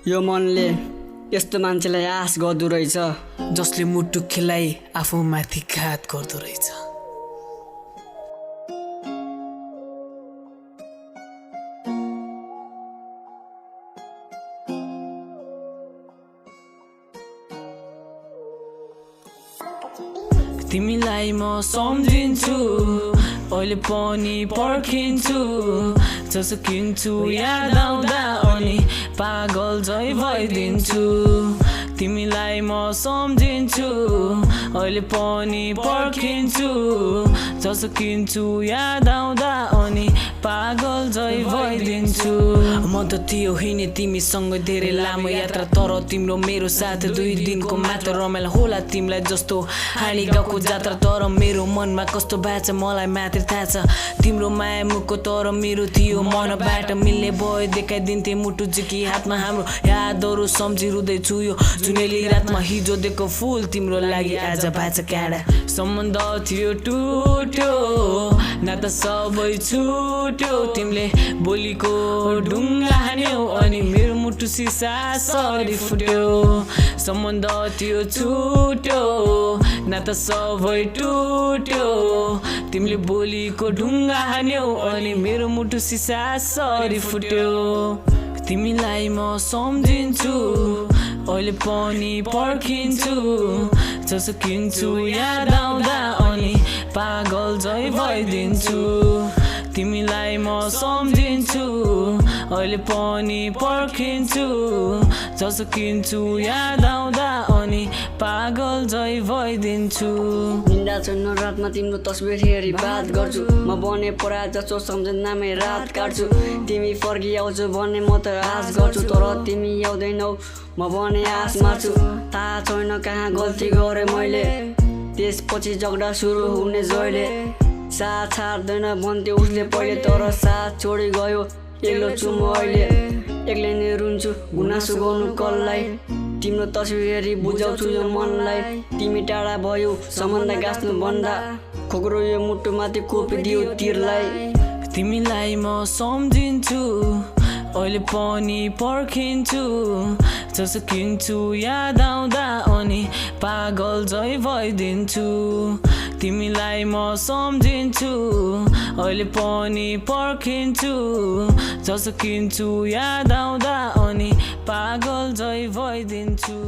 यो मनले यस्तो मान्छेलाई आश गर्दो रहेछ जसले मुटु खेलाइ आफूमाथि घात गर्दो रहेछ। तिमीलाई म सम्झिन्छु अहिले पनि पर्खिन्छु जसो किन्छु याद आउँदा अनि पागल झै भइदिन्छु। तिमीलाई म सम्झिन्छु अहिले पनि पर्खिन्छु जसो किन्छु याद आउँदा अनि पागल झै भइदिन्छु। म त थियो हिँडे तिमीसँग धेरै लामो यात्रा तर तिम्रो मेरो साथ 2 दिनको मात्र रमाइलो होला तिमीलाई जस्तो हानी गाउँको जात्रा तर मेरो मनमा कस्तो भएको छ मलाई मात्र थाहा छ। तिम्रो माया मुखको तर मेरो थियो मनबाट मिल्ने भयो देखाइदिन्थे मुटु झिकी हातमा हाम्रो यादहरू सम्झिरहँदैछु यो जुनेली रातमा हिजो दिएको फुल तिम्रो लागि आज भाछ काँडा। सम्बन्ध थियो टुट्यो नाता सबै छुट्यो तिमीले बोलीको ढुङ्गा हान्यौ अनि मेरो मुटु सिसा सरी फुट्यो। सम्बन्ध थियो छुट्यो नाता सबै टुट्यो तिमीले बोलीको ढुङ्गा हान्यौ अनि मेरो मुटु सिसा सरी फुट्यो। तिमीलाई म सम्झिन्छु अहिले पनि पर्खिन्छु जसो किन्छु याद आउँदा अनि पागल झै भइदिन्छु। तिमीलाई म सम्झिन्छु अहिले पनि पर्खिन्छु जसो किन्छु याद आउँदा अनि पागल झै भइदिन्छु। निन्दा छैन रातमा तिम्रो तस्बिर हेरी बात गर्छु म बने परा जस्तो सम्झनामै रात काट्छु। तिमी फर्किआउँछौ भन्ने म त आश गर्छु तर तिमी आउँदैनौ म भने आश मार्छु। थाहा छैन कहाँ गल्ती गरेँ मैले त्यसपछि झगडा सुरु हुने जहिले साथ छाड्दैन भन्थ्यो उसले पहिले तर साथ छोडी गयो एक्लो छु म अहिले एक्लै नै रुन्छु गुनासो गर्नु कसलाई तिम्रो तस्बिर हेरी बुझाउँछु यो मनलाई। तिमी टाढा भयो सम्बन्ध गाँच्नु भन्दा खोक्रो यो मुटुमाथि कोपिदियो तिरलाई। तिमीलाई म सम्झिन्छु अहिले पनि पर्खिन्छु जसो किन्छु याद आउँदा अनि पागल झै भइदिन्छु। तिमीलाई म सम्झिन्छु अहिले पनि पर्खिन्छु जसो किन्छु याद आउँदा अनि पागल झै भइदिन्छु।